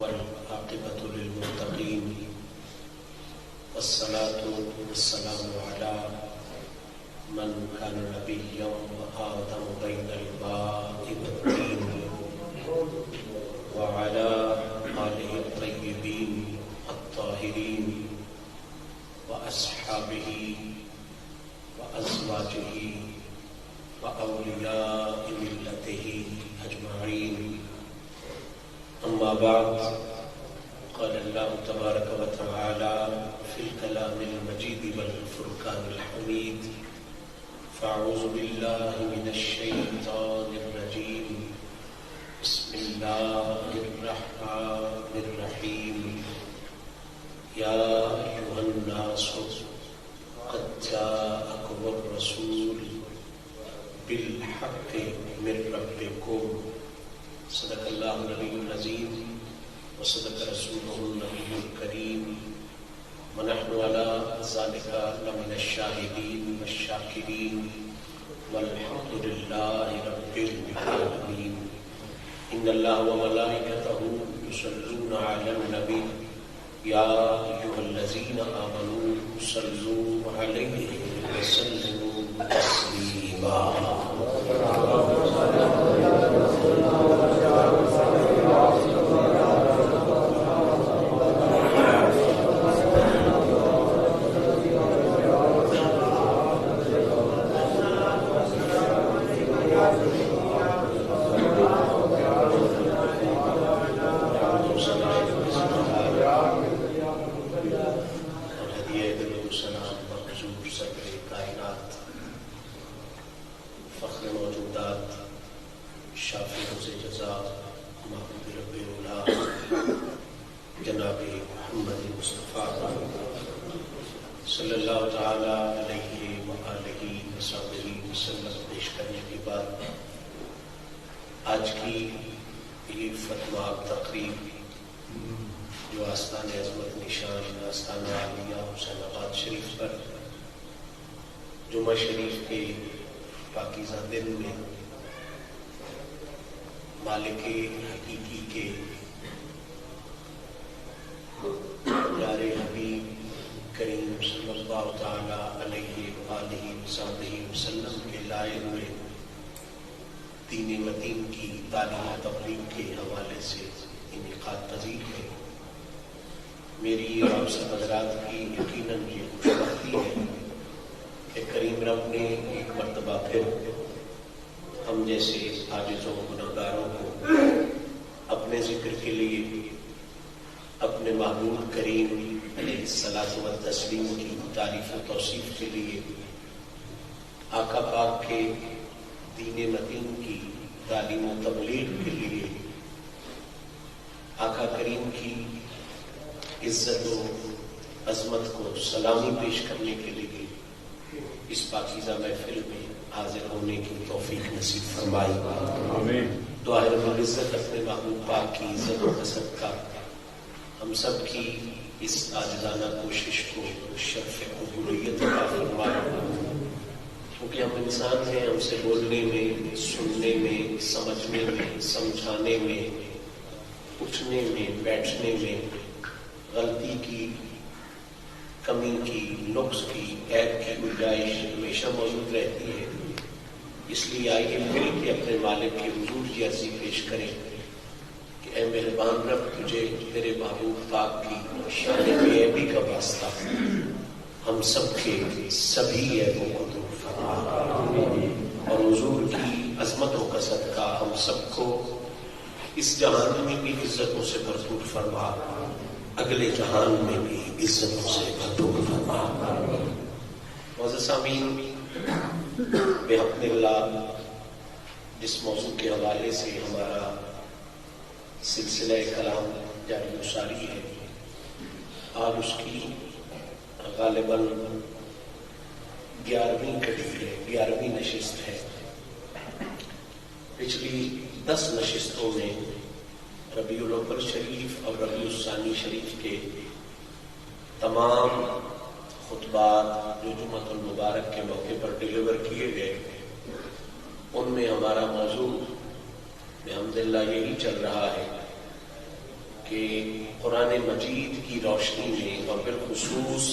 والعاقبة للمتقين والصلاة والسلام على من كان نبيا وآدم بين الماء والطين وعلى آله الطيبين الطاهرين وأصحابه وأزواجه وأولياء ملته أجمعين. أما بعد، قال الله تبارك وتعالى في الكلام المجيد والفرقان الحميد: فأعوذ بالله من الشيطان الرجيم، بسم الله الرحمن الرحيم. يا أيها الناس قد جاءكم الرسول بالحق من ربكم، صدق الله النبي العظيم وصدق رسوله النبي الكريم، ونحن على ذلك لمن الشاهدين والشاكرين، والحمد لله رب العالمين. إن الله وملائكته يصلون على النبي يا أيها الذين آمنوا صلوا عليه وسلموا تسليما. آج کی یہ فتویٰ تقریب جو آستان عظمت نشان آستان عالیہ حسین آباد شریف پر جمعہ شریف کے پاکیزہ دن میں مالک حقیقی کے پیارے حبیب کریم صلی اللہ تعالی علیہ وآلہ وصحبہ وسلم کے لائے ہوئے دین متین کی تعلیم و تبلیغ کے حوالے سے انعقاد پذیر ہے. میری اور آپ سب حضرات کی یقیناً یہ خوشبختی ہے کہ کریم رب نے ایک مرتبہ پھر ہم جیسے عاجزوں گنہگاروں کو اپنے ذکر کے لیے اپنے محبوب کریم علیہ الصلاۃ والتسلیم کی تعریف و توصیف کے لیے آقا پاک کے دین متین کی تعلیم و تبلیغ کے لیے آقا کریم کی عزت و عظمت کو سلامی پیش کرنے کے لیے اس پاکیزہ محفل میں حاضر ہونے کی توفیق نصیب فرمائی. آمین. دعا ہے رب العزت اپنے محبوب پاک کی عزت و حسد کا ہم سب کی اس عاجزانہ کوشش کو شرف قبولیت عطا فرمائے، کیونکہ ہم انسان ہیں. ہم سے بولنے میں، سننے میں، سمجھنے میں، سمجھانے میں، اٹھنے میں، بیٹھنے میں غلطی کی، کمی کی، نقص کی، عیب کی گنجائش ہمیشہ موجود رہتی ہے. اس لیے آئیے مل کے اپنے مالک کے حضور کی عرضی پیش کریں کہ اے مہربان رب، تجھے تیرے محبوب پاک کی شان بے عیبی کا واسطہ ہم سب کے سبھی عیبوں کو دور فرما، اور حضور کی عظمتوں کا صدقہ ہم سب کو اس جہان میں بھی عزتوں سے بھرپور فرما، اگلے جہان میں بھی عزتوں سے بھرپور فرما. معزز سامعین، بحمد اللہ جس موضوع کے حوالے سے ہمارا سلسلہ کلام جاری و ساری ہے، آج اس کی غالباً 11ویں کڑی ہے، 11ویں نشست ہے. پچھلی 10 نشستوں میں ربیع الاول شریف اور ربیع الثانی شریف کے تمام خطبات جو جمعۃ المبارک کے موقع پر ڈیلیور کیے گئے ان میں ہمارا موضوع بحمد اللہ یہی چل رہا ہے کہ قرآن مجید کی روشنی میں اور بالخصوص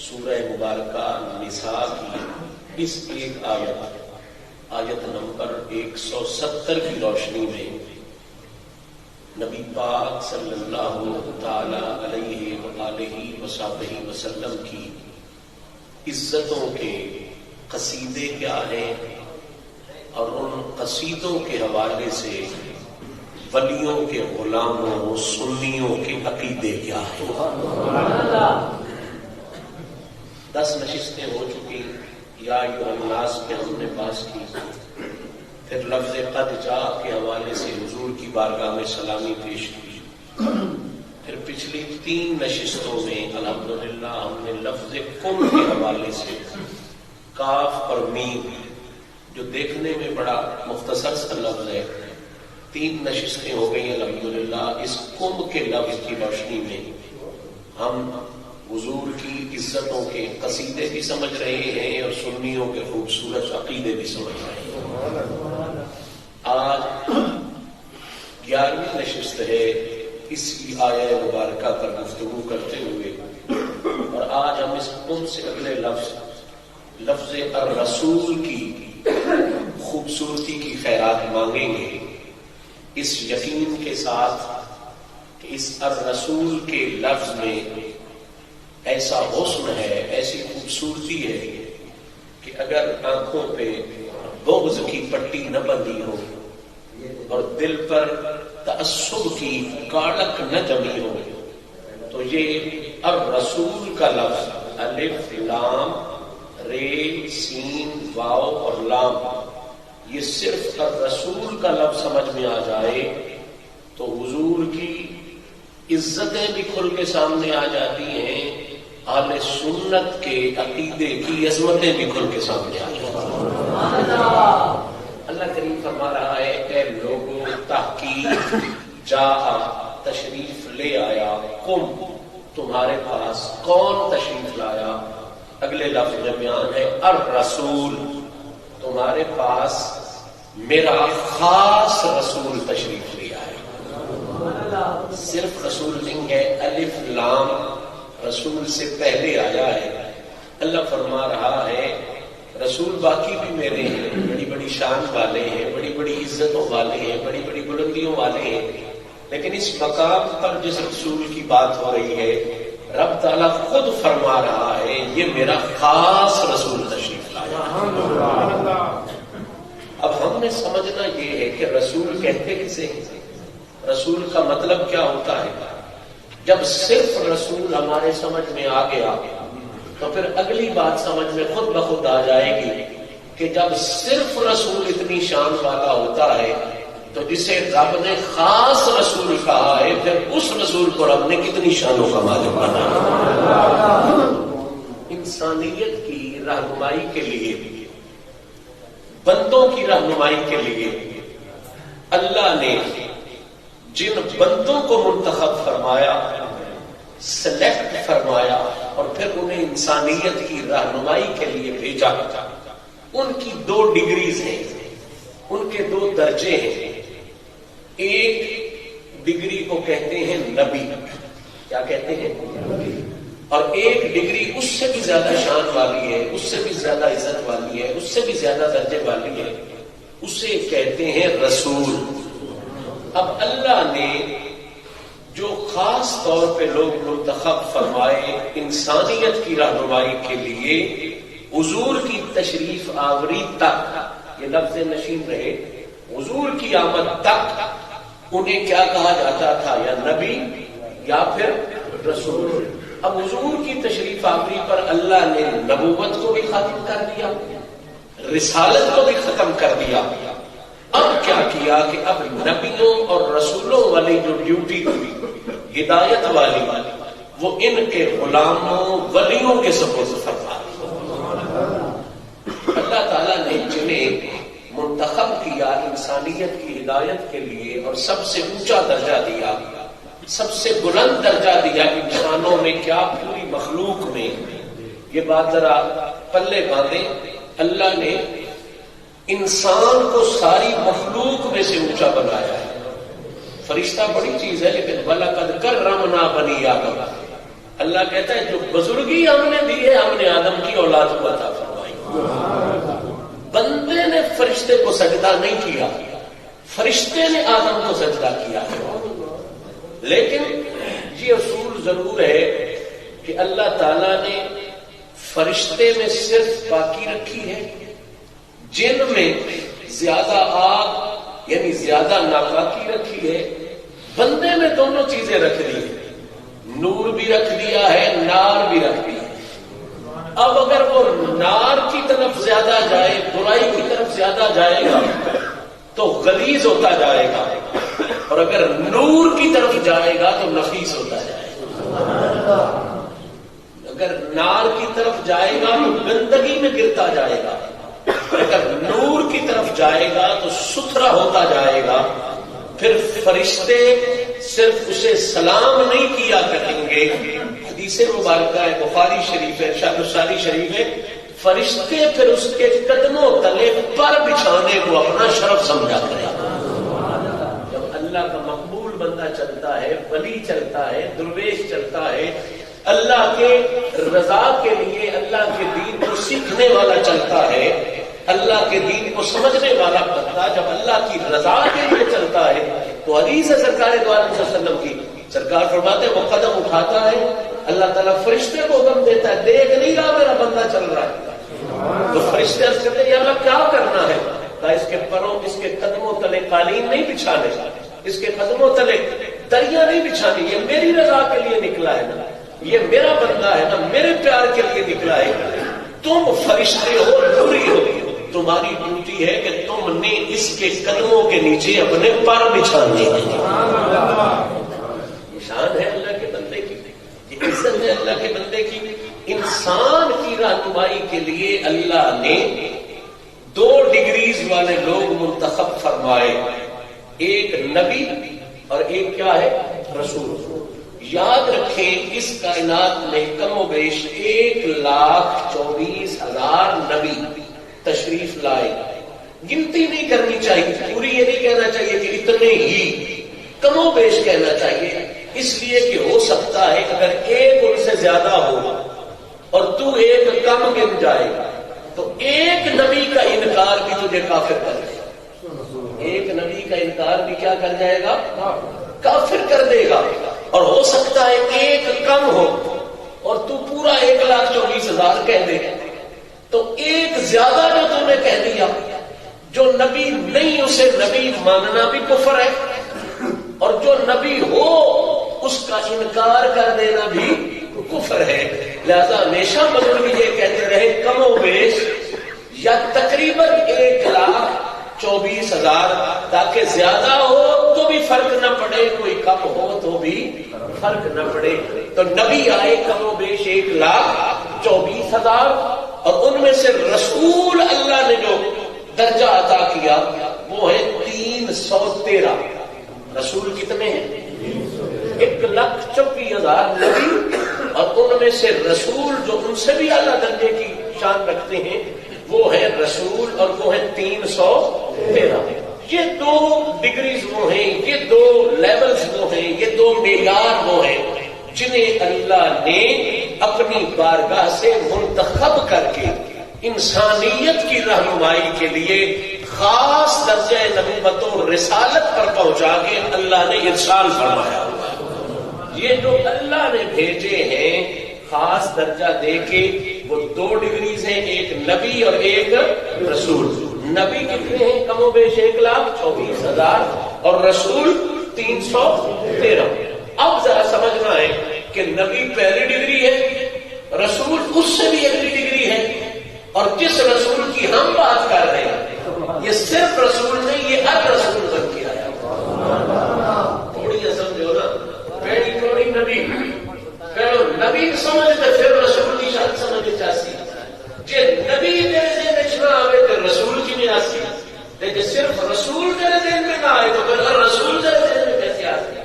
سورہ مبارکہ نساء کی اس ایک آیت نمبر 170 کی روشنی میں نبی پاک صلی اللہ تعالی علیہ وآلہ وصحبہ وسلم کی عزتوں کے قصیدے کیا ہیں اور ان قصیدوں کے حوالے سے ولیوں کے غلاموں سنیوں کے عقیدے کیا ہیں۔ 10 نشستیں ہو چکی، یا ایھا الناس کے ہم نے پاس کی، پھر لفظ قد جاء کے حوالے سے حضور کی بارگاہ میں سلامی پیش کی، پھر پچھلی 3 نشستوں میں الحمدللہ ہم نے لفظ کم کے حوالے سے کاف اور میم جو دیکھنے میں بڑا مختصر سا لفظ ہے، 3 نشستیں ہو گئی الحمدللہ۔ اس کم کے لفظ کی روشنی میں ہم حضور کی عزتوں کے قصیدے بھی سمجھ رہے ہیں اور سنیوں کے خوبصورت عقیدے بھی سمجھ رہے ہیں۔ آج 11ویں نشست ہے اسی آیہ مبارکہ پر گفتگو کرتے ہوئے، اور آج ہم اس کم سے اگلے لفظ الرسول کی خوبصورتی کی خیرات مانگیں گے، اس یقین کے ساتھ کہ اس الرسول کے لفظ میں ایسا حسن ہے، ایسی خوبصورتی ہے کہ اگر آنکھوں پہ بغض کی پٹی نہ بندھی ہو اور دل پر تعصب کی کاڑک نہ جمی ہو تو یہ الرسول کا لفظ الف لام رے سین واو اور لام، یہ صرف الرسول کا لفظ سمجھ میں آ جائے تو حضور کی عزتیں بھی کھل کے سامنے آ جاتی ہیں، اہل سنت کے عقیدے کی عظمتیں بھی کھل کے سامنے آ جاتی ہیں۔ اللہ کریم فرما رہا ہے اے لوگوں تحقیق جا تشریف لے آیا، کم تمہارے پاس کون تشریف لایا، اگلے لفظ میں بیان ہے الرسول، تمہارے پاس میرا خاص رسول تشریف لے آیا۔ صرف رسول نہیں ہے، الف لام رسول سے پہلے آیا ہے۔ اللہ فرما رہا ہے رسول باقی بھی میرے ہیں، بڑی بڑی شان والے ہیں، بڑی بڑی عزتوں والے ہیں، بڑی بڑی بلندیوں والے ہیں، لیکن اس مقام پر جس رسول کی بات ہو رہی ہے رب تعالیٰ خود فرما رہا ہے یہ میرا خاص رسول تشریف لایا۔ اب ہم نے سمجھنا یہ ہے کہ رسول کہتے کسے ہیں، رسول کا مطلب کیا ہوتا ہے۔ جب صرف رسول ہمارے سمجھ میں آ گیا تو پھر اگلی بات سمجھ میں خود بخود آ جائے گی کہ جب صرف رسول اتنی شان والا ہوتا ہے تو جسے رب نے خاص رسول کہا ہے پھر اس رسول کو رب نے کتنی شانوں کا مالک بنایا۔ انسانیت کی رہنمائی کے لیے، بندوں کی رہنمائی کے لیے اللہ نے جن بندوں کو منتخب فرمایا، سلیکٹ فرمایا اور پھر انہیں انسانیت کی رہنمائی کے لیے بھیجا، ان کی 2 ڈگریز ہیں، ان کے 2 درجے ہیں۔ ایک ڈگری کو کہتے ہیں نبی، کیا کہتے ہیں، اور ایک ڈگری اس سے بھی زیادہ شان والی ہے، اس سے بھی زیادہ عزت والی ہے، اس سے بھی زیادہ درجے والی ہے، اسے کہتے ہیں رسول۔ اب اللہ نے جو خاص طور پہ لوگ منتخب فرمائے انسانیت کی رہنمائی کے لیے، حضور کی تشریف آوری تک، یہ لفظ نشین رہے، حضور کی آمد تک انہیں کیا کہا جاتا تھا، یا نبی یا پھر رسول۔ اب حضور کی تشریف آوری پر اللہ نے نبوت کو بھی ختم کر دیا، رسالت کو بھی ختم کر دیا۔ اب کیا کیا کہ اب نبیوں اور رسولوں والی جو ڈیوٹی تھی ہدایت والی، وہ ان کے غلاموں ولیوں کے سپرد فرما دی۔ اللہ تعالیٰ نے جنہیں منتخب کیا انسانیت کی ہدایت کے لیے اور سب سے اونچا درجہ دیا، سب سے بلند درجہ دیا انسانوں میں، کیا پوری مخلوق میں، یہ بات ذرا پلے باندھیں، اللہ نے انسان کو ساری مخلوق میں سے اونچا بنایا ہے۔ فرشتہ بڑی چیز ہے، لیکن وَلَقَدْ كَرَّمْنَا بَنِي آدَمَ، اللہ کہتا ہے جو بزرگی ہم نے دی ہے، ہم نے آدم کی اولاد کو عطا فرمائی۔ بندے نے فرشتے کو سجدہ نہیں کیا، فرشتے نے آدم کو سجدہ کیا ہے۔ لیکن یہ اصول ضرور ہے کہ اللہ تعالیٰ نے فرشتے میں صرف پاکی رکھی ہے، جن میں زیادہ آگ یعنی زیادہ ناپاکی رکھی ہے، بندے میں دونوں چیزیں رکھ دی ہیں، نور بھی رکھ دیا ہے، نار بھی رکھ دی ہے۔ اب اگر وہ نار کی طرف زیادہ جائے، برائی کی طرف زیادہ جائے گا تو غلیظ ہوتا جائے گا، اور اگر نور کی طرف جائے گا تو نفیس ہوتا جائے گا۔ اگر نار کی طرف جائے گا تو گندگی میں گرتا جائے گا، اگر نور کی طرف جائے گا تو ستھرا ہوتا جائے گا۔ پھر فرشتے صرف اسے سلام نہیں کیا کریں گے، حدیث مبارکہ ہے، بخاری شریف ہے، ارشاد الساری شریف ہے، فرشتے پھر اس کے قدموں تلے پر بچھانے کو اپنا شرف سمجھا کریں۔ جب اللہ کا مقبول بندہ چلتا ہے، ولی چلتا ہے، درویش چلتا ہے، اللہ کے رضا کے لیے اللہ کے دین کو سیکھنے والا چلتا ہے، اللہ کے دین کو سمجھنے والا بندہ جب اللہ کی رضا کے لیے چلتا ہے تو حدیث ہے سرکار دو عالم صلی اللہ علیہ وسلم کی، سرکار فرماتے ہیں وہ قدم اٹھاتا ہے، اللہ تعالیٰ فرشتے کو حکم دیتا ہے، دیکھ نہیں رہا میرا بندہ چل رہا ہے، تو فرشتے عرض کرتے ہیں یا اللہ کیا کرنا ہے؟ کہا اس کے پروں، اس کے قدموں تلے قالین نہیں بچھانے، اس کے قدموں تلے دریا نہیں بچھانی، یہ میری رضا کے لیے نکلا ہے نا، یہ میرا بندہ ہے نا، میرے پیار کے لیے نکلا ہے۔ تم فرشتے ہو، نوری ہو، تمہاری ڈیوٹی ہے کہ تم نے اس کے قدموں کے نیچے اپنے پر بچھانے ہیں۔ شان ہے اللہ کے بندے کی، یہ عزت ہے اللہ کے بندے کی۔ انسان کی رہنمائی کے لیے اللہ نے 2 ڈگریز والے لوگ منتخب فرمائے، ایک نبی اور ایک کیا ہے؟ رسول۔ یاد رکھیں اس کائنات میں کم و بیش 1,24,000 نبی تشریف لائے، گنتی نہیں کرنی چاہیے، پوری یہ نہیں کہنا چاہیے کہ اتنے ہی، کم و بیش کہنا چاہیے، اس لیے کہ ہو سکتا ہے اگر ایک ان سے زیادہ ہو اور تو ایک کم گن جائے تو ایک نبی کا انکار بھی تجھے کافر کر دے گا، ایک نبی کا انکار بھی کیا کر جائے گا؟ کافر کر دے گا۔ اور ہو سکتا ہے ایک کم ہو اور تو پورا 1,24,000 کہہ دے، تو ایک زیادہ جو تم نے کہہ دیا، جو نبی نہیں اسے نبی ماننا بھی کفر ہے، اور جو نبی ہو اس کا انکار کر دینا بھی کفر ہے۔ لہذا ہمیشہ بزرگ یہ کہتے رہے کم و بیش یا تقریباً 1,24,000، تاکہ زیادہ ہو تو بھی فرق نہ پڑے، کوئی کم ہو تو بھی فرق نہ پڑے۔ تو نبی آئے کم و بیش 1,24,000، اور ان میں سے رسول اللہ نے جو درجہ عطا کیا وہ ہے 313۔ رسول کتنے ہیں؟ 1,24,000 نبی، اور ان میں سے رسول جو ان سے بھی اعلیٰ درجے کی شان رکھتے ہیں وہ ہے رسول، اور وہ ہے 313۔ یہ 2 ڈگریز وہ ہیں، یہ 2 لیولز وہ ہیں، یہ 2 معیار وہ ہیں جنہیں اللہ نے اپنی بارگاہ سے منتخب کر کے انسانیت کی رہنمائی کے لیے خاص درجہ نبوت و رسالت پر پہنچا کے اللہ نے ارسال فرمایا ہوا ہے۔ یہ جو اللہ نے بھیجے ہیں خاص درجہ دے کے، وہ 2 ڈگریز ہیں، ایک نبی اور ایک رسول۔ نبی کتنے ہیں؟ کم و بیش 1,24,000، اور رسول 313۔ اب ذرا سمجھنا ہے کہ نبی پہلی ڈگری ہے، رسول اس سے بھی اگلی ڈگری ہے، اور جس رسول کی ہم بات کر رہے ہیں یہ صرف رسول نہیں، یہ ہر رسول بن کے آیا۔ تھوڑی سمجھو نا، پہلی تھوڑی نبی کہو، نبی سمجھتے پھر رسول کی شان سمجھ چاہیے، جی نبی میرے دین میں نہ آئے تو رسول کی نہیں آسی، لیکن صرف رسول میرے دین میں نہ آئے تو پھر رسول میرے دین میں کیسے آ سکتا؟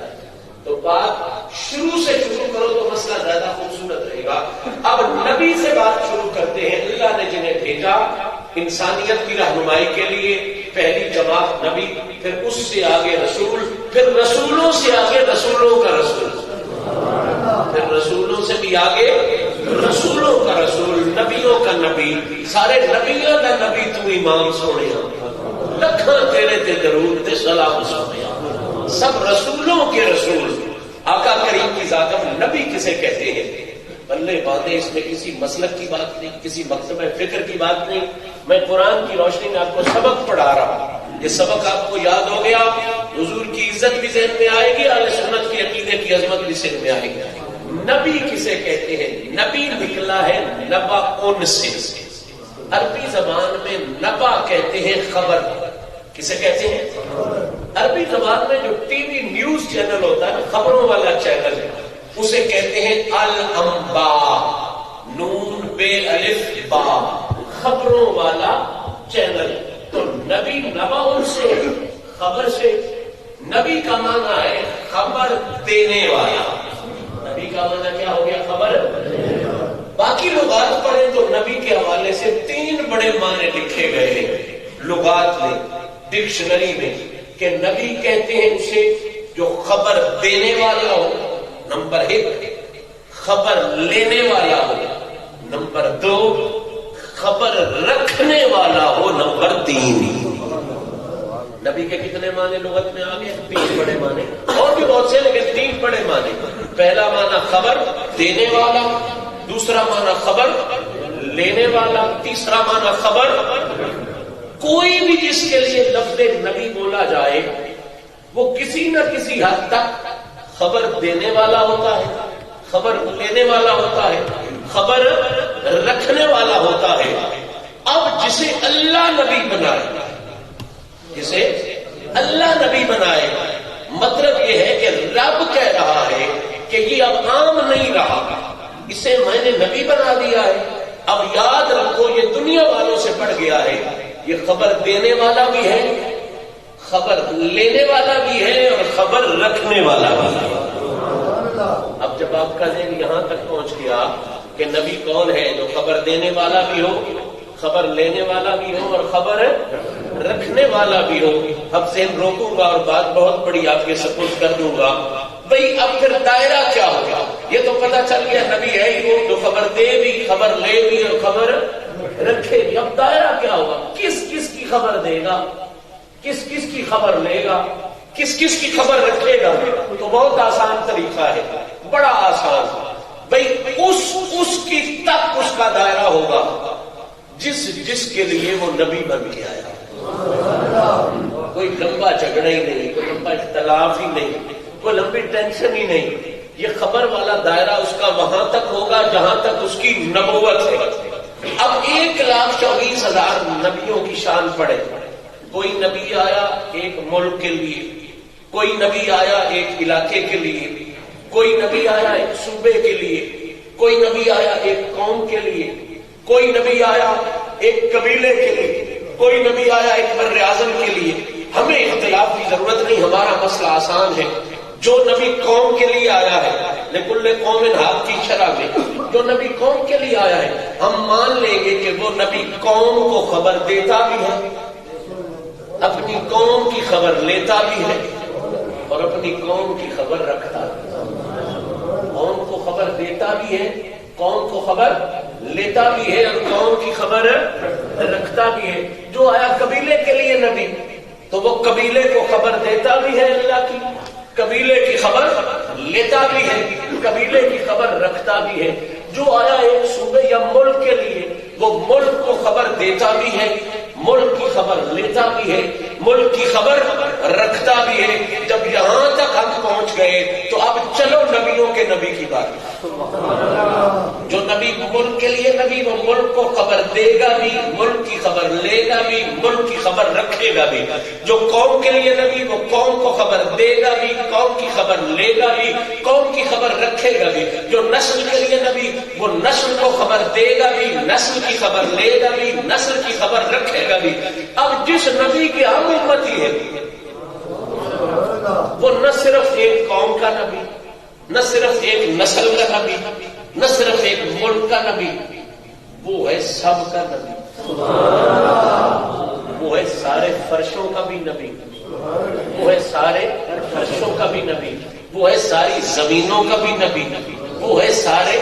تو بات شروع سے شروع کرو تو مسئلہ زیادہ خوبصورت رہے گا۔ اب نبی سے بات شروع کرتے ہیں۔ اللہ نے جنہیں بھیجا انسانیت کی رہنمائی کے لیے، پہلی جماعت نبی، پھر اس سے آگے رسول، پھر رسولوں سے آگے رسولوں کا رسول، پھر رسولوں سے بھی آگے رسولوں کا رسول، نبیوں کا نبی، سارے نبیوں کا نبی تو امام سونے، لکھاں تیرے تے درود تے سلام سونے، سب رسولوں کے رسول آقا کریم کی ذات۔ نبی کسے کہتے ہیں؟ بلے باندھے، اس میں کسی مسلک کی بات نہیں، کسی مکتب فکر کی بات نہیں، میں قرآن کی روشنی میں آپ کو سبق پڑھا رہا ہوں، یہ سبق آپ کو یاد ہو گیا، حضور کی عزت بھی ذہن میں آئے گی، اہل سنت کی عقیدے کی عظمت بھی ذہن میں آئے گی۔ نبی کسے کہتے ہیں؟ نبی نکلا ہے نبا ان سے، عربی زبان میں نبا کہتے ہیں خبر، کسے کہتے ہیں؟ عربی زبان میں جو ٹی وی نیوز چینل ہوتا ہے، خبروں والا چینل، اسے کہتے ہیں الانباء، نون بے الف با، خبروں والا چینل۔ تو نبی نبا ان سے، خبر سے، نبی کا معنی ہے خبر دینے والا، نبی کا معنی کیا ہو گیا؟ خبر۔ باقی لغات پڑھیں تو نبی کے حوالے سے 3 بڑے معنی لکھے گئے ہیں لغات میں، ڈکشنری میں، کہ نبی کہتے ہیں اسے جو خبر دینے والا ہو، نمبر 1، خبر لینے والا ہو، نمبر 2، خبر رکھنے والا ہو، نمبر 3۔ نبی کے کتنے معنی لغت میں آ گئے؟ 3 بڑے معنی، اور بھی بہت سے لیکن 3 بڑے معنی۔ پہلا معنی خبر دینے والا، دوسرا معنی خبر لینے والا، تیسرا معنی خبر۔ کوئی بھی جس کے لیے لفظ نبی بولا جائے وہ کسی نہ کسی حد تک خبر دینے والا ہوتا ہے، خبر لینے والا ہوتا ہے، خبر رکھنے والا ہوتا ہے۔ اب جسے اللہ نبی بنائے، جسے اللہ نبی بنائے، مطلب یہ ہے کہ رب کہہ رہا ہے کہ یہ اب عام نہیں رہا، اسے میں نے نبی بنا دیا ہے، اب یاد رکھو یہ دنیا والوں سے بڑھ گیا ہے، یہ خبر دینے والا بھی ہے، خبر لینے والا بھی ہے، اور خبر رکھنے والا بھی ہے۔ اب جب آپ کا ذہن یہاں تک پہنچ گیا کہ نبی کون ہے؟ جو خبر دینے والا بھی ہو، خبر لینے والا بھی ہو، اور خبر رکھنے والا بھی ہو۔ اب ذہن روکوں گا اور بات بہت بڑی آپ کے سپورٹ کر دوں گا۔ بھئی اب پھر دائرہ کیا ہوگا؟ یہ تو پتہ چل گیا نبی ہے ہی وہ جو خبر دے بھی، خبر لے بھی اور خبر رکھے بھی۔ اب دائرہ کیا ہوگا؟ کس کس کی خبر دے گا، کس کس کی خبر لے گا، کس کس کی خبر رکھے گا؟ تو بہت آسان طریقہ ہے، بڑا آسان۔ بھئی اس کی تک اس کا دائرہ ہوگا جس کے لیے وہ نبی بن کے آیا۔ کوئی لمبا جھگڑا ہی نہیں، کوئی لمبا اختلاف ہی نہیں، کوئی لمبی ٹینشن ہی نہیں، یہ خبر والا دائرہ اس کا وہاں تک ہوگا جہاں تک اس کی نبوت ہے۔ اب 1,24,000 نبیوں کی شان پڑے، کوئی نبی آیا ایک ملک کے لیے، کوئی نبی آیا ایک علاقے کے لیے، کوئی نبی آیا ایک صوبے کے لیے، کوئی نبی آیا ایک قوم کے لیے، کوئی نبی آیا ایک قبیلے کے لیے، کوئی نبی آیا ایک بر اعظم کے لیے۔ ہمیں اختلاف کی ضرورت نہیں، ہمارا مسئلہ آسان ہے۔ جو نبی قوم کے لیے آیا ہے، لکل قوم ہاتھ کی شرح میں جو نبی قوم کے لیے آیا ہے، ہم مان لیں گے کہ وہ نبی قوم کو خبر دیتا بھی ہے، اپنی قوم کی خبر لیتا بھی ہے، اور اپنی قوم کی خبر رکھتا بھی ہے۔ قوم کو خبر دیتا بھی ہے، قوم کو خبر لیتا بھی ہے، اور قوم کی خبر رکھتا بھی ہے۔ جو آیا قبیلے کے لیے نبی، تو وہ قبیلے کو خبر دیتا بھی ہے اللہ کی، قبیلے کی خبر لیتا بھی ہے، قبیلے کی خبر رکھتا بھی ہے۔ جو آیا ایک صوبے یا ملک کے لیے، وہ ملک کو خبر دیتا بھی ہے، ملک کی خبر لیتا بھی ہے، ملک کی خبر رکھتا بھی ہے۔ جب یہاں تک ہم پہنچ گئے تو اب چلو نبیوں کے نبی کی بات۔ جو نبی ملک کے لیے نبی، وہ ملک کو خبر دے گا بھی، ملک کی خبر لے گا بھی، ملک کی خبر رکھے گا بھی۔ جو قوم کے لیے نبی، وہ قوم کو خبر دے گا بھی، قوم کی خبر لے گا بھی، قوم کی خبر رکھے گا بھی۔ جو نسل کے لیے نبی، وہ نسل کو خبر دے گا بھی، نسل کی خبر لے گا بھی، نسل کی خبر رکھے گا بھی۔ اب جس نبی کے ہم امتی ہے، وہ نہ صرف ایک قوم کا نبی، نہ صرف ایک نسل کا نبی، نہ صرف ایک ملک کا نبی، وہ ہے سب کا نبی، وہ ہے سارے فرشوں کا بھی نبی، وہ ہے سارے فرشوں کا بھی نبی، وہ ہے ساری زمینوں کا بھی نبی، وہ ہے سارے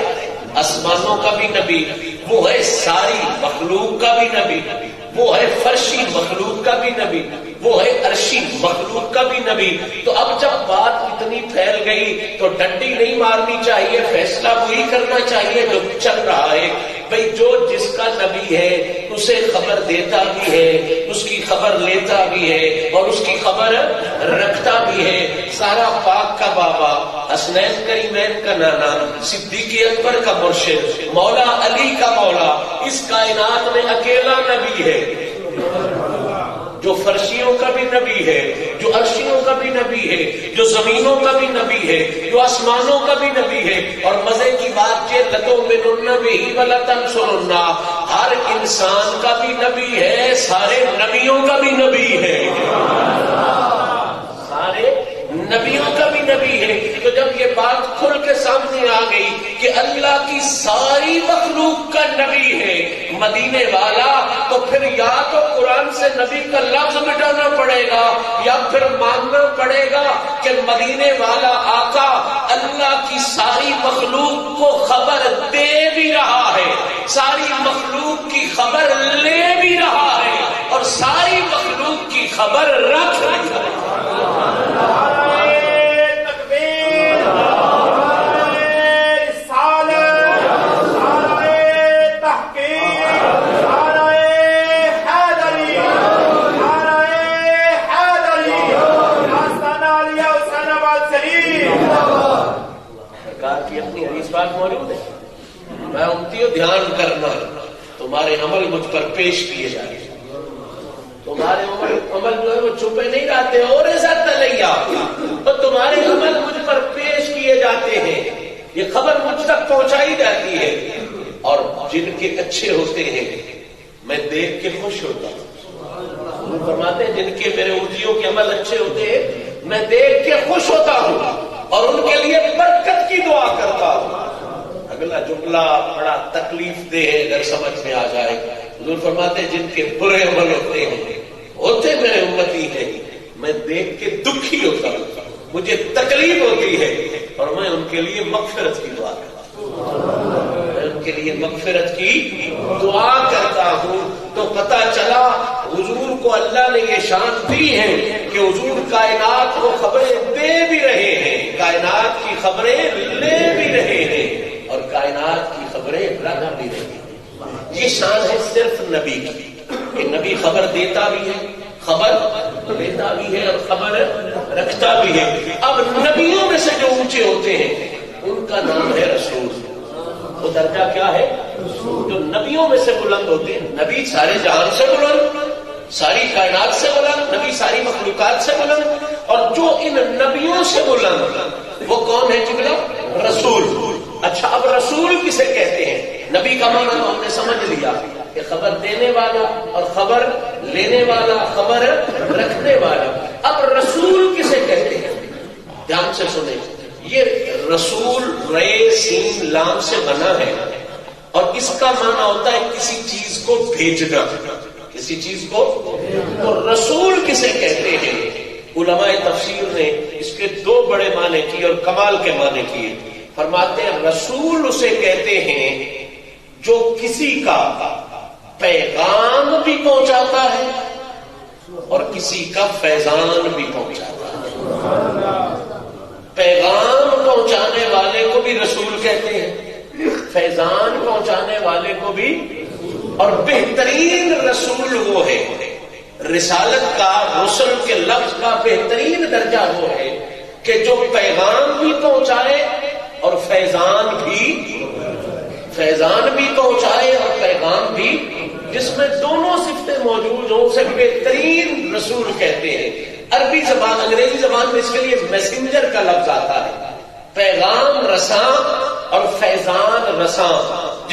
آسمانوں کا بھی نبی، وہ ہے ساری مخلوق کا بھی نبی، وہ ہے فرشی مخلوق کا بھی نبی، وہ ہے عرشی مخلوق کا بھی نبی۔ تو اب جب بات اتنی پھیل گئی تو ڈنڈی نہیں مارنی چاہیے، فیصلہ وہی کرنا چاہیے جو چل رہا ہے۔ بھئی جو جس کا نبی ہے اسے خبر دیتا بھی ہے، اس کی خبر لیتا بھی ہے اور اس کی خبر رکھتا بھی ہے۔ سارا پاک کا بابا، حسنین کریمین کا نانا، صدیق اکبر کا مرشد، مولا علی کا مولا، اس کائنات میں اکیلا نبی ہے جو فرشیوں کا بھی نبی ہے، جو عرشیوں کا بھی نبی ہے، جو زمینوں کا بھی نبی ہے، جو آسمانوں کا بھی نبی ہے۔ اور مزے کی بات یہ لَتُؤْمِنُنَّ بِهِ وَلَتَنْصُرُنَّهُ، ہر انسان کا بھی نبی ہے، سارے نبیوں کا بھی نبی ہے، سارے نبیوں کا بھی نبی ہے۔ تو جب یہ بات کھل کے سامنے آ گئی کہ اللہ کی ساری مخلوق کا نبی ہے مدینے والا، تو پھر یا تو قرآن سے نبی کا لفظ مٹانا پڑے گا یا پھر ماننا پڑے گا کہ مدینے والا آقا اللہ کی ساری مخلوق کو خبر دے بھی رہا ہے، ساری مخلوق کی خبر لے بھی رہا ہے اور ساری مخلوق کی خبر رکھ بھی رہا ہے۔ اپنی حدیث پاک موجود ہے، میں امتی ہوں دھیان کرنا، تمہارے عمل مجھ پر پیش کیے جائیں، تمہارے عمل جو ہے وہ چھپے نہیں رہتے، اور ایسا تلیا تو تمہارے عمل مجھ پر پیش کیے جاتے ہیں، یہ خبر مجھ تک پہنچائی جاتی ہے، اور جن کے اچھے ہوتے ہیں میں دیکھ کے خوش ہوتا ہوں۔ وہ فرماتے ہیں جن کے میرے امتیوں کے عمل اچھے ہوتے ہیں میں دیکھ کے خوش ہوتا ہوں اور ان کے لیے برکت کی دعا کرتا ہوں۔ اگلا جملہ بڑا تکلیف دہ ہے اگر سمجھ میں آ جائے۔ حضور فرماتے ہیں جن کے برے عمل ہوتے میرے امتی ہیں میں دیکھ کے دکھی ہوتا ہوں، مجھے تکلیف ہوتی ہے اور میں ان کے لیے مغفرت کی دعا کرتا ہوں، میں ان کے لیے مغفرت کی دعا کرتا ہوں۔ تو پتہ چلا حضور کو اللہ نے یہ شان دی ہے کہ حضور کائنات کو خبریں دے بھی رہے ہیں، کائنات کی خبریں لے بھی رہے ہیں اور کائنات کی خبریں رکھ بھی رہے ہیں۔ یہ شان ہے صرف نبی کی کہ نبی خبر دیتا بھی ہے، خبر لیتا بھی ہے اور خبر رکھتا بھی ہے۔ اب نبیوں میں سے جو اونچے ہوتے ہیں ان کا نام ہے رسول۔ وہ درجہ کیا ہے؟ جو نبیوں میں سے بلند ہوتے ہیں، نبی سارے جہان سے بلند، ساری کائنات سے بلند، نبی ساری مخلوقات سے بلند، اور جو ان نبیوں سے بلند وہ کون ہے جگلا؟ رسول۔ اچھا اب رسول کسے کہتے ہیں؟ نبی کا معنی تو ہم نے سمجھ لیا کہ خبر دینے والا اور خبر لینے والا، خبر رکھنے والا۔ اب رسول کسے کہتے ہیں؟ دھیان سے سنیں، یہ رسول رے سین لام سے بنا ہے اور اس کا معنی ہوتا ہے کسی چیز کو بھیجنا، کسی چیز کو۔ تو رسول کسے کہتے ہیں؟ علماء تفسیر نے اس کے دو بڑے معنی کیے اور کمال کے معنی کیے۔ فرماتے ہیں رسول اسے کہتے ہیں جو کسی کا پیغام بھی پہنچاتا ہے اور کسی کا فیضان بھی پہنچاتا ہے۔ پیغام پہنچانے والے کو بھی رسول کہتے ہیں، فیضان پہنچانے والے کو بھی، اور بہترین رسول وہ ہے، رسالت کا، رسل کے لفظ کا بہترین درجہ وہ ہے کہ جو پیغام بھی پہنچائے اور فیضان بھی پہنچائے اور پیغام بھی، جس میں دونوں صفتیں موجود ہوں اسے بہترین رسول کہتے ہیں۔ عربی زبان، انگریزی زبان میں اس کے لیے میسنجر کا لفظ آتا ہے، پیغام رساں اور فیضان رساں۔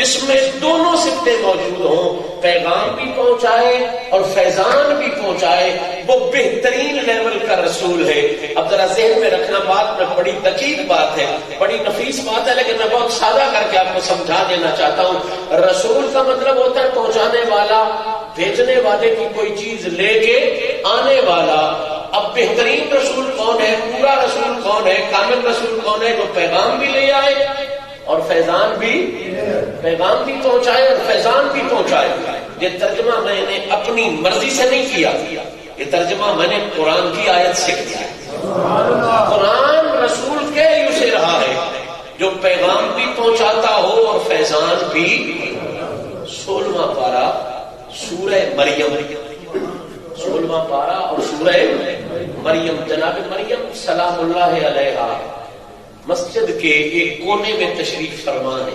جس میں دونوں صفتیں موجود ہوں، پیغام بھی پہنچائے اور فیضان بھی پہنچائے، وہ بہترین لیول کا رسول ہے۔ اب ذرا ذہن میں رکھنا، بات میں بڑی دقیق بات ہے، بڑی نفیس بات ہے، لیکن میں بہت سادہ کر کے آپ کو سمجھا دینا چاہتا ہوں۔ رسول کا مطلب ہوتا ہے پہنچانے والا، بھیجنے والے کی کوئی چیز لے کے آنے والا۔ اب بہترین رسول کون ہے، پورا رسول کون ہے، کامل رسول کون ہے؟ جو پیغام بھی لے آئے اور فیضان بھی، پیغام بھی پہنچائے اور فیضان بھی پہنچائے۔ یہ ترجمہ میں نے اپنی مرضی سے نہیں کیا، یہ ترجمہ میں نے قرآن کی آیت سے کیا۔ قرآن رسول کے اسے رہا ہے جو پیغام بھی پہنچاتا ہو اور فیضان بھی۔ 16واں پارہ سورہ مریم، 16واں پارہ اور سورہ مریم، جناب مریم سلام اللہ علیہا مسجد کے ایک کونے میں تشریف فرما ہے۔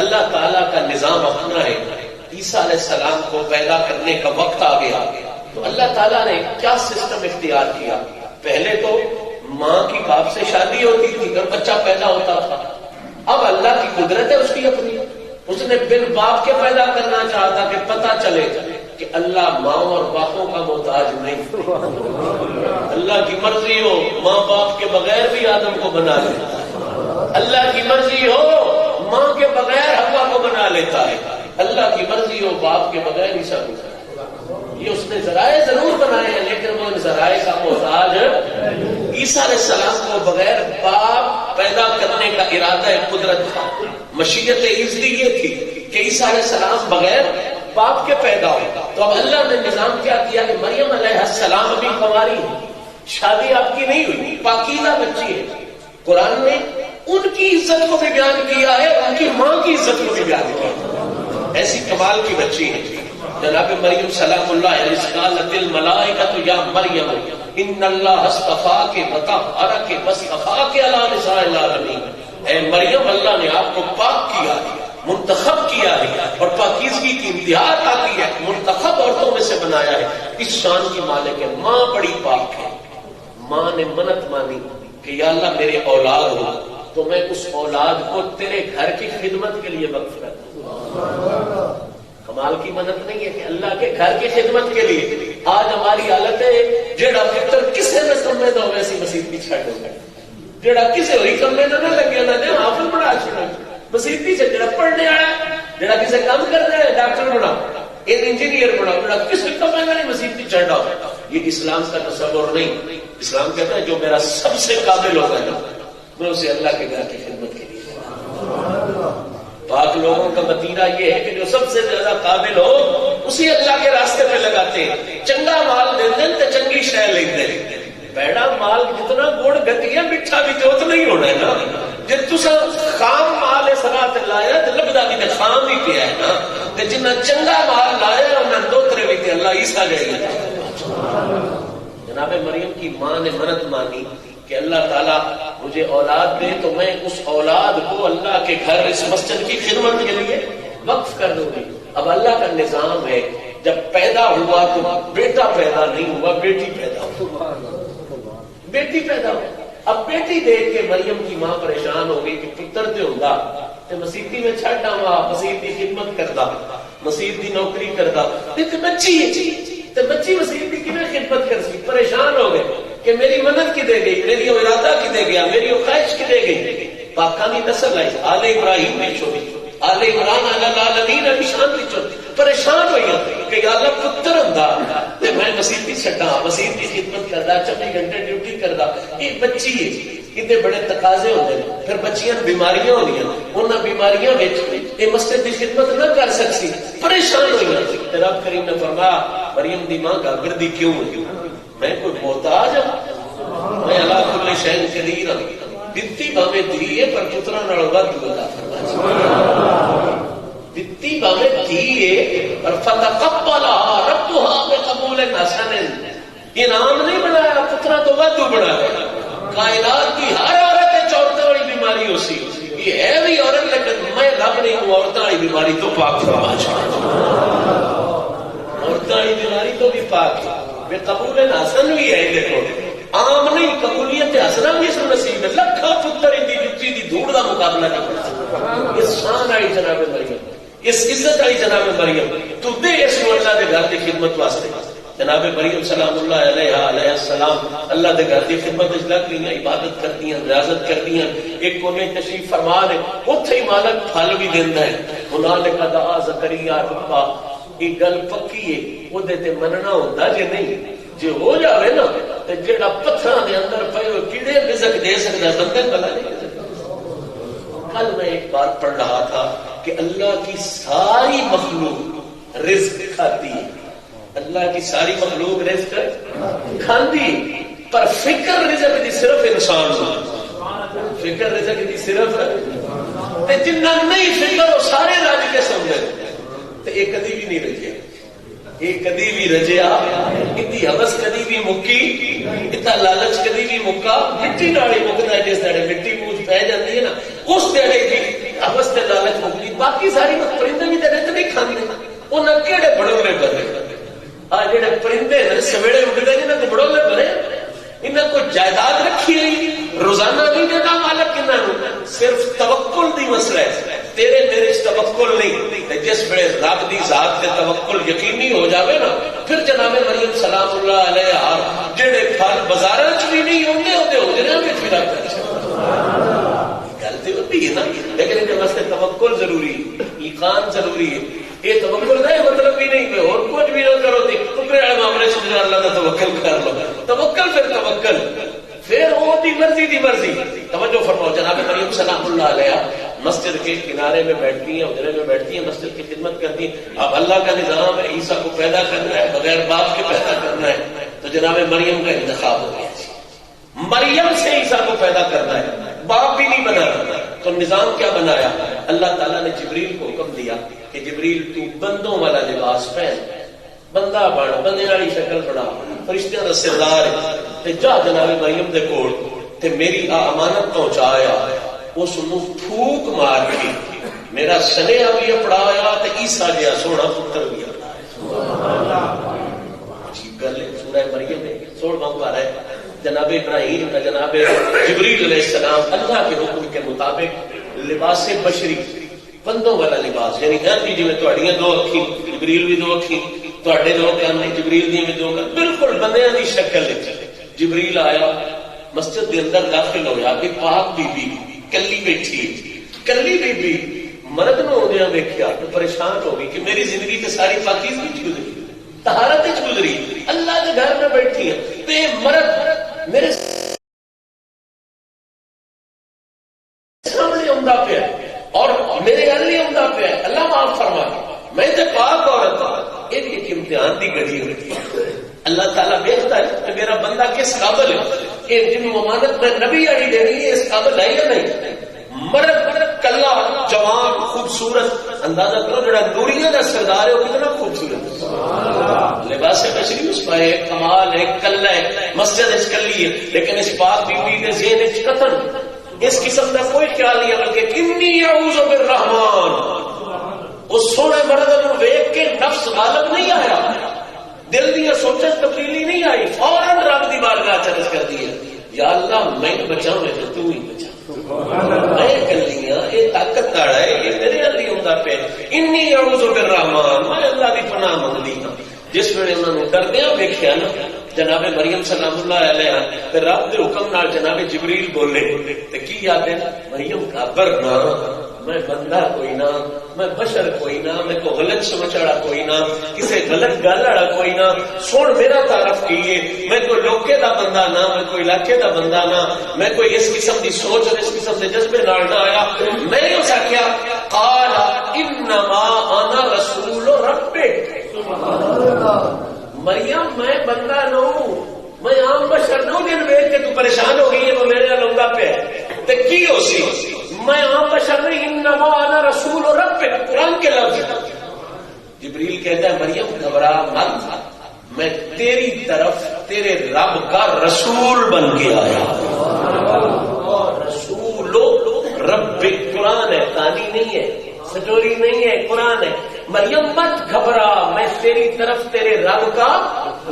اللہ تعالیٰ کا نظام اپنا ہے۔ عیسیٰ علیہ السلام کو پیدا کرنے کا وقت آ گیا تو اللہ تعالیٰ نے کیا سسٹم اختیار کیا؟ پہلے تو ماں کی باپ سے شادی ہوتی تھی اور بچہ پیدا ہوتا تھا۔ اب اللہ کی قدرت ہے اس کی اپنی، اس نے بن باپ کے پیدا کرنا چاہا تھا کہ پتہ چلے کہ اللہ ماں اور باپوں کا محتاج نہیں۔ اللہ کی مرضی ہو ماں باپ کے بغیر بھی آدم کو بنا لیتا ہے، اللہ کی مرضی ہو ماں کے بغیر حوا کو بنا لیتا ہے، اللہ کی مرضی ہو باپ کے بغیر عیسیٰ کو۔ یہ اس نے ذرائع ضرور بنائے ہیں لیکن وہ ان ذرائع کا محتاج۔ عیسیٰ علیہ السلام کو بغیر باپ پیدا کرنے کا ارادہ قدرت تھا، مشیت عزلی یہ تھی کہ عیسیٰ علیہ السلام بغیر باپ کے پیدا ہو۔ تو اب اللہ نے نظام کیا کیا کہ مریم علیہ السلام ابھی کنواری ہے، شادی آپ کی نہیں ہوئی، پاکیزہ بچی ہے۔ قرآن نے ان کی عزت کو بھی بیان کیا ہے، ان کی ماں کی عزت کو بھی بیان کیا ہے۔ ایسی کمال کی بچی ہے جناب مریم سلام اللہ علیہ، قالت الملائکۃ یا مریم ان اللہ اصطفاک وطہرک واصطفاک علی نساء العالمین۔ اے مریم، اللہ نے آپ کو پاک کیا ہے، منتخب کیا ہے اور پاکیزگی کی انتہا عطا کی ہے، منتخب عورتوں میں سے بنایا ہے۔ اس شان کی مالک ہے، ماں بڑی پاک ہے۔ ماں نے منت مانی کہ یا اللہ میرے اولاد ہو تو میں اس اولاد کو تیرے گھر کی خدمت کے لیے وقف کر دوں۔ کمال کی مدد نہیں ہے کہ اللہ کے گھر کی خدمت کے لیے۔ آج ہماری حالت ہے جیڑا پتر کسے میں سمجھ دو ویسی مسیح کی چھڑ ہو گئی، جیڑا کسے ہوئی کمے نہ لگے نہ دے حافظ بنا چھڑا مسیح سے، جیڑا پڑھنے آیا جیڑا کسے کام کرنا ہے ڈاکٹر بنا، ایک انجینئر بنا، جیڑا کسے کمے نہ مسیح کی چھڑا ہو۔ یہ اسلام کا تصور نہیں۔ اسلام کہتا ہے جو میرا سب سے قابل ہوگا نا میں اسے اللہ کے گھر کی خدمت کے لیے۔ پاک لوگوں کا مدینہ یہ ہے کہ جو سب سے زیادہ قابل ہو اسی اللہ کے راستے پہ لگاتے ہیں۔ چنگا مال دیتے ہیں تو چنگی شے لیتے ہیں، بیڑا مال جتنا گڑ گٹیا میٹھا بھی تو اتنا ہی ہونا ہے نا۔ جب تسا خام مال سرات لایا تو لبدا بھی تو خام ہی پیا ہے نا، تے جنہ چنگا مال لایا انہیں دوترے بھی تے اللہ عیسیٰ گئے گا۔ جناب مریم کی ماں نے منت مانی کہ اللہ تعالیٰ مجھے اولاد دے تو میں اس اولاد کو اللہ کے گھر اس مسجد کی خدمت کے لیے وقف کر دوں گی۔ اب اللہ کا نظام ہے جب پیدا ہوا تو بیٹا پیدا نہیں ہوا، بیٹی پیدا ہوا، بیٹی پیدا ہوا۔ اب بیٹی دیکھ کے مریم کی ماں پریشان ہو گئی کہ پتر تے ہوندا تے مسیتی میں چھڈ آواں، مسیح دی خدمت کردا، مسیح دی نوکری کردا، تے بچی تے بچی مسیح دی کیویں خدمت کر سی؟ پریشان ہو گئے کہ میری منت کی دے گئی، میری ارادہ کی دے گیا، میری خواہش کی دے گئی۔ پاکانی نسل آئی، آل ابراہیم میں چھوڑی، آل عمران علی العالمین نشان بھی چھوڑی۔ پریشان ہوئی کہ یا اللہ پتر ہوندا تے میں مسیح دی چھڈا، مسیح دی خدمت کردا، 24 گھنٹے ڈیوٹی کردا۔ یہ بچی ہے، اتنے بڑے تقاضے ہوندے ہیں، پھر بچیاں بیماریاں ہوندیاں، انہاں بیماریاں وچ یہ مسجد دی خدمت نہ کر سکسی، پریشان ہوئی۔ رب کریم نے فرمایا مریم دی ماں گھبردی کیوں ہوئی؟ میں کوئی محتاج ہوں؟ میں اللہ کل شیء قدیر ہوں۔ دتی باویں دھی ہے پر پتراں نال ود عطا فرمایا، دتی باویں دھی ہے پر فتقبلها ربها بقبول حسن، انعام نہیں بنایا، پتراں تو ود بنایا۔ کائنات کی ہر عورت عورتوں والی بیماری ہو سی، یہ ہے بھی عورت لیکن میں رب نہیں ہوں عورتوں والی بیماری تو پاک فرما چھوڑا، عورتوں والی بیماری تو بھی پاک ہے، بے قبول حسن بھی ہے۔ دیکھو عام نہیں، قبولیت حسنہ بھی اس میں نصیب ہے، لکھا پتر دی جتی دی دھوڑ دا مقابلہ نہیں کر سکتا. اس شان آئی جناب مریم، اس عزت آئی جناب مریم، تو دے اس کو اللہ دے گھر دی خدمت واسطے. جناب مریم سلام اللہ علیہ السلام اللہ دے گھر دی خدمت وچ لگ رہی ہیں، عبادت کرتی ہیں، ریاضت کرتی ہیں. ایک کونے تشریف فرما ہے، اوتھے ہی مالک پھل بھی دیندا ہے. ہنالک دعا زکریا ربا، یہ گل پکی ہے، او دے تے مننا ہوندا جے نہیں، جے ہو جاوے نا تے جیڑا پتھراں دے اندر پئے کیڑے رزق دے سکدا ہے بندے بلا نہیں دے سکدا. کل میں ایک بات پڑھ رہا تھا کہ اللہ کی ساری مخلوق رزق کھاتی ہے، اللہ کی ساری مخلوق رزق کھاندی، پر فکر رزق دی صرف انسان کو، فکر رزق دی صرف تے جنہ نہیں فکر وہ سارے رج کے سمجھے تے ایک کدی بھی نہیں رجیا، ایک کدی بھی رجیا، اتنی حوث کدی بھی مکی، اتنا لالچ کدی بھی مکا. مٹی نال ہی مکدا ہے، جس دڑے مٹی پوچھ پہ جاتی ہے نا اس دڑے کی حوث تے لالچ مکدی. باقی ساری پرندے بھی تے نہیں کھاندے، انہاں کیڑے بڑولے بنے آ جڑے پرندے نے سویرے اٹھتے جنہاں کو بڑولے بنے، انہاں کو جائیداد رکھی ہوئی روزانہ نہیں دیتا مالک انہاں، صرف توکل دی مسئلہ ہے. تیرے میرے اس توکل نہیں، جس ویلے رب دی ذات تے توکل یقینی ہو جاوے نا پھر جناب مریم سلام اللہ علیہ جڑے پھل بازاراں وچ بھی نہیں ہوندے اوتے ہو جانے وچ بھی رکھ گل تے ہوندی ہے نا. لیکن ان واسطے توکل ضروری ہے، ایقان ضروری ہے. یہ توکل کا مطلب بھی نہیں کہ اور کچھ بھی نہ کرو ٹکڑے والے معاملے سے اللہ کا توکل کر لو. توکل پھر وہ دی مرضی. توجہ فرماؤ، جناب مریم سلام اللہ علیہ مسجد کے کنارے میں بیٹھتی ہیں، اجرے میں بیٹھتی ہیں، مسجد کی خدمت کرتی ہیں. اب اللہ کا نظام ہے عیسیٰ کو پیدا کرنا ہے، بغیر باپ کے پیدا کرنا ہے، تو جناب مریم کا انتخاب ہو گیا. مریم سے عیسیٰ کو پیدا کرنا ہے، باپ بھی نہیں بنانا. تو نظام کیا بنایا؟ اللہ تعالیٰ نے جبریل کو حکم دیا کہ جبریل تو بندوں والا لباس پہن، بندہ بن، بندے والی شکل بنا، فرشتیاں دا سردار ہے، جا جناب مریم دے کول تے میری امانت پہنچایا. اس نو پھوک مار کے میرا سنیا بھی پڑھایا تے عیسیٰ جہا سونا پتر بھی پڑھایا. عجیب گل ہے. سورہ مریم میں 16واں پارہ ہے. جناب ابراہیم کا جناب جبریل علیہ السلام اللہ کے حکم کے مطابق لباس بشری، بندوں والا لباس، یعنی گھر جی میں تھوڑیاں دو اکھی، جبریل بھی دو اکھی، تھوڑے دو کان جبریل دی بھی دو کان، بالکل بندیاں دی شکل جبریل آیا، مسجد کے اندر داخل ہویا کہ پاک بی بی کلی بیٹھی، کلی بی بی مرد نو ہوندیاں ویکھیا تو پریشان ہو گئی کہ میری زندگی تے ساری پاکیزگی وچ گزری، طہارت وچ گزری، اللہ کے گھر میں بیٹھی ہے تے مرد میرے سامنے آندا پیا اور میرے گھر نہیں آندا پیا. اللہ معاف فرما، میں تے پاک عورت ہوں. یہ ایک امتحان دی گھڑی ہوتی ہے. اللہ تعالیٰ دیکھتا ہے کہ میرا بندہ کس قابل ہے، کہ جن امانت میں نبی آئی دینی ہے اس قابل ہے یا نہیں. مرد کلا جوان خوبصورت، اندازہ کرو جڑا دنیا کا سردار ہے وہ کتنا خوبصورت، لباس بشری اس کا ہے، کمال ہے، کلا ہے، مسجد اس کلی ہے، لیکن اس پاک بی بی کے ذہن وچ قتل اس قسم کا کوئی خیال نہیں ہے، بلکہ انی اعوذ بالرحمن. اس سونے مرد کو دیکھ کے نفس غالب نہیں آیا، دل دیا سوچیں تبدیلی نہیں آئی، فوراً رب دی بارگاہ عرض کر دی ہے یا اللہ میں بچاؤں میں تو ہی بچا، میں کلیاں یہ طاقت داڑا ہے، یہ میرے علی ہوتا پہ انی اعوذ بالرحمن، میں اللہ کی پناہ منگدی ہوں. جس ویلے انہوں نے کردیا ویکھیا نا جناب مریم سلام اللہ علیہ تے رب دے حکم نال جناب جبریل بولے تے کی یاد ہے، مریم گھبر نہ، میں بندہ کوئی نہ، میں بشر کوئی نہ، میں کو غلط سمجھ والا کوئی نہ، کسی غلط گل والا کوئی نہ، سن میرا تعارف کیے، میں کوئی لوکے دا بندہ نہ، میں کوئی علاقے دا بندہ نہ، میں کوئی اس قسم دی سوچ اور اس قسم دے جذبے نال نہ آیا. میں نے اسا کیا قال انما انا رسول ربک، مریم میں بندہ نہ ہوں، میں عام بشر نہ ہوں. دن ویکھ کے تو پریشان ہو گئی ہے تو میرے نال لونگا پہ تے کی ہو سی، میں عام بشر نہیں، انما انا رسول ربک، قرآن کے لفظ. جبریل کہتا ہے مریم گھبرا مت، میں تیری طرف تیرے رب کا رسول بن کے آیا. رسول رب، قرآن ہے، کہانی نہیں ہے، سٹوری نہیں ہے، قرآن ہے. مریم مت گھبرا، میں تیری طرف تیرے رب کا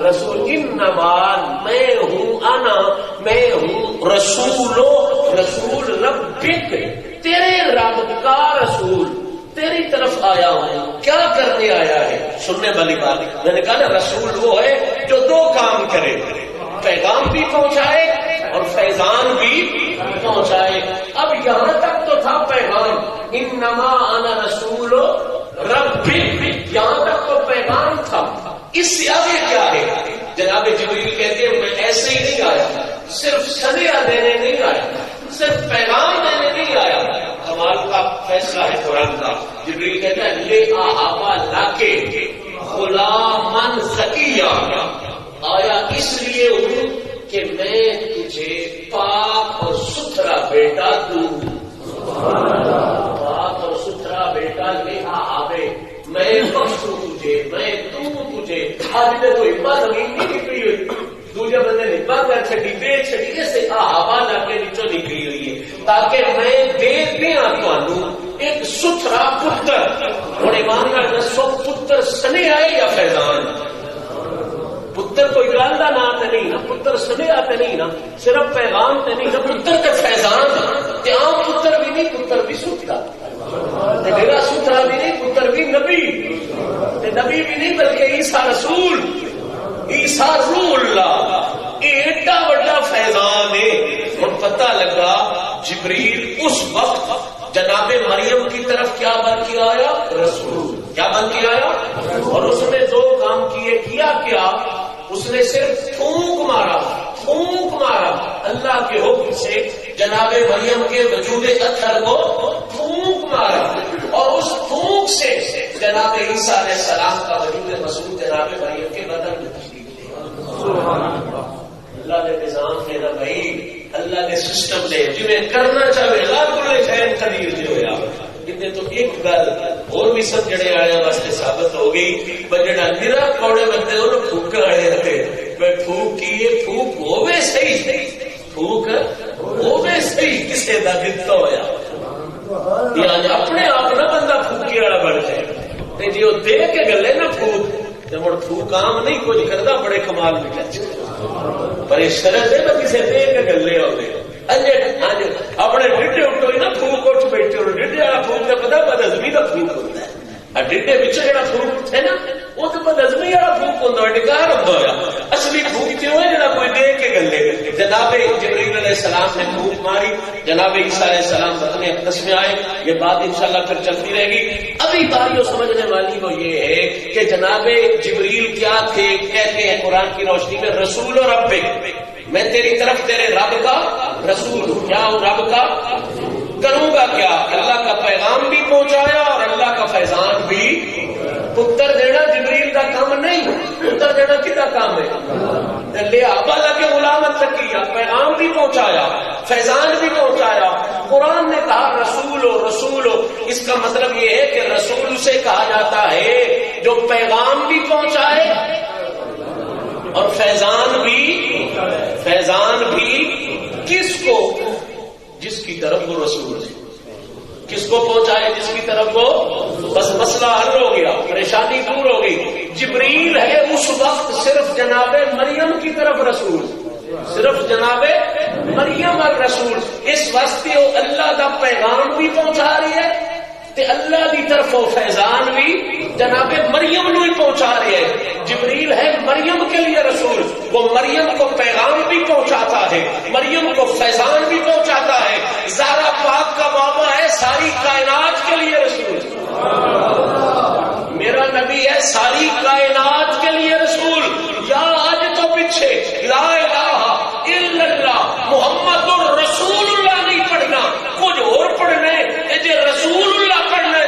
رسول، انما میں ہوں انا رسول ربک، تیرے رب کا رسول تیری طرف آیا ہوں، کیا کرنے آیا ہے؟ سننے والی بات، میں نے کہا نا رسول وہ ہے جو دو کام کرے، پیغام بھی پہنچائے اور فیضان بھی پہنچائے۔ اب یہاں تک تو تھا پیغام، انما انا رسول ربک، یہاں تک تو پیغام تھا۔ اس سے آگے کیا ہے؟ جناب جبریل کہتے ہیں میں ایسے ہی نہیں آیا، صرف صدیہ دینے نہیں آیا، صرف پیغام دینے نہیں آیا۔ کمال کا فیصلہ ہے قرآن کا، جبریل کہتا ہے لے آبا لاکے غلامن زکیہ، آیا اس لیے ہوں کہ میں تجھے پاک اور ستھرا بیٹا دوں۔ پاک اور ستھرا بیٹا لے آوے، میں بخشوں تجھے، میں دوں تجھے۔ آج میں تو ہمت زمین نہیں نکلی ہوئی، دوسرے بندے نے ہمت کر چھٹی دے چھٹی سے ہوا لا کے نیچوں نکلی ہوئی ہے، تاکہ میں دے دیا تمہوں ایک ستھرا پتر۔ اور ایمان نال دسو پتر سنے آئے یا فیضان؟ پتر کوئی گل کا نام تو نہیں نا، پتر سنیا تو نہیں نا، صرف پیغام تو نہیں نا، پتر تو فیضان تے عام پتر بھی نہیں، پتر بھی ستھرا، میرا ستھرا بھی نہیں، پتر بھی نبی، نبی بھی نہیں بلکہ عیسیٰ رسول، عیسیٰ روح اللہ، یہ ایڈا بڑا فیضان ہے۔ اور پتہ لگا جبریل اس وقت جناب مریم کی طرف کیا بن کے آیا؟ رسول۔ کیا بن کے آیا؟ اور اس نے دو کام کیے، کیا اس نے صرف پھونک مارا اللہ کے حکم سے جناب مریم کے وجود اطہر کو پھونک مارا، اور اس پھونک سے جناب عیسیٰ علیہ السلام کا وجود مسعود جناب مریم کے بدن میں تشریف لے۔ اللہ نے نظام دے نا بھائی، اللہ نے سسٹم دے جنہیں کرنا چاہے لا کل شے قدیر جو ہوا۔ اتنے تو ایک گل اور بھی سمجھنے والے واسطے ثابت ہو گئی، پر جڑا نرا کوڑے بندے انہوں پھوک والے رہے، میں پھوک کی پھوک ہوے صحیح، پھوک ہوے صحیح، کسے دا دتا ہویا، یعنی اپنے آپ نہ بندہ پھوکی والا بن جائے، جی وہ دے کے گلے نا پھوک، جب مڑ پھوک عام نہیں کچھ کرتا، بڑے کمال بھی کر پر اس طرح سے میں کسی دے کے گلے ہو گئے اپنے ڈیڈے اٹھو نا پھوک اٹھ بیٹھے ہو، ڈیڈے والا پھوک کا پتا بدہضمی کا پھوک ہوتا ہے، ڈیڈے پچھے جڑا پھوک ہے نا وہ تو بدہضمی والا پھوک ہوتا ہے، ڈکار ہوتا ہوا، اصلی پھوک کیوں ہے جڑا کوئی دے کے گلے۔ جناب جبریل علیہ السلام نے پھوک ماری، جناب عیسیٰ علیہ السلام اپنے اقدس میں آئے، یہ بات انشاءاللہ پھر چلتی رہے گی۔ ابھی بات سمجھنے والی وہ یہ ہے کہ جناب جبریل کیا تھے؟ کہتے ہیں قرآن کی روشنی میں رسول اور رب، میں تیری طرف تیرے رب کا رسول ہوں۔ کیا ہوں؟ رب کا۔ کروں گا کیا؟ اللہ کا پیغام بھی پہنچایا اور اللہ کا فیضان بھی۔ پتر دینا جبریل کا کام نہیں، پتر دینا کتا کام ہے؟ لے آبا لگے غلامت تک کیا، پیغام بھی پہنچایا، فیضان بھی پہنچایا۔ قرآن نے کہا رسول ہو، اس کا مطلب یہ ہے کہ رسول سے کہا جاتا ہے جو پیغام بھی پہنچائے اور فیضان بھی کس کو؟ جس کی طرف وہ رسول ہے، کس کو پہنچائے؟ جس کی طرف وہ، بس مسئلہ حل ہو گیا، پریشانی دور ہو گئی۔ جبریل ہے اس وقت صرف جناب مریم کی طرف رسول، صرف جناب مریم اور رسول، اس واسطے وہ اللہ کا پیغام بھی پہنچا رہی ہے تے اللہ کی طرف وہ فیضان بھی جناب مریم نو ہی پہنچا رہے ہیں۔ جبریل ہے مریم کے لیے رسول، وہ مریم کو پیغام بھی پہنچاتا ہے، مریم کو فیضان بھی پہنچاتا ہے۔ زہرا پاک کا بابا ہے ساری کائنات کے لیے رسول، میرا نبی ہے ساری کائنات کے لیے رسول۔ یا آج تو پیچھے لا الہ الا اللہ محمد الرسول اللہ نہیں پڑھنا، کچھ اور پڑھنا ہے، جی رسول اللہ پڑھنا ہے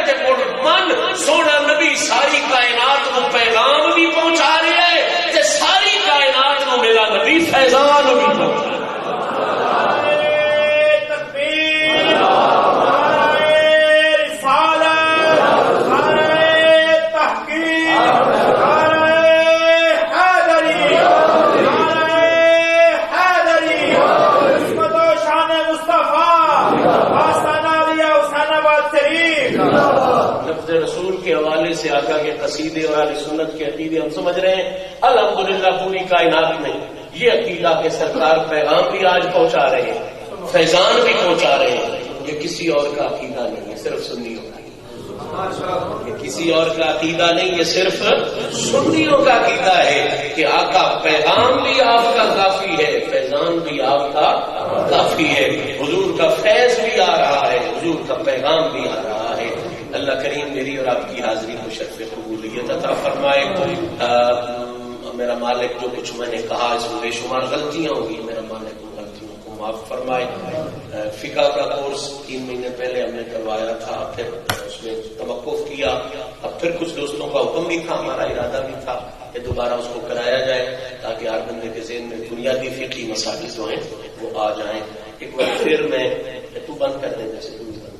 من سونا نبی ساری کائنات کو پیغام بھی پہنچا رہا ہے تے ساری کائنات کو میرا نبی فیضان بھی پہنچا رہا ہے۔ رسول کے حوالے سے آقا کے قصیدے اور اہل سنت کے عقیدے ہم سمجھ رہے ہیں۔ الحمدللہ پوری کائنات میں یہ عقیدہ کہ سرکار پیغام بھی آج پہنچا رہے ہیں، فیضان بھی پہنچا رہے ہیں، یہ کسی اور کا عقیدہ نہیں ہے، صرف سنیوں کا، یہ کسی اور کا عقیدہ نہیں، یہ صرف سنیوں کا عقیدہ ہے کہ آقا پیغام بھی آپ کا کافی ہے، فیضان بھی آپ کا کافی ہے، حضور کا فیض بھی آ رہا ہے، حضور کا پیغام بھی آ رہا ہے۔ اللہ کریم میری اور آپ کی حاضری کو شرف قبولیت عطا فرمائے۔ میرا مالک جو کچھ میں نے کہا اس میں بے شمار غلطیاں ہوگی، میرا مالک ان غلطیوں کو معاف فرمائے۔ فقہ کا کورس 3 مہینے پہلے ہم نے کروایا تھا، پھر اس میں توقف کیا، اب پھر کچھ دوستوں کا حکم بھی تھا، ہمارا ارادہ بھی تھا کہ دوبارہ اس کو کرایا جائے تاکہ ہر بندے کے ذہن میں بنیادی فقہی مسائل جو ہیں وہ آ جائیں۔ ایک بار پھر میں تو بند کر دیں جیسے تم بند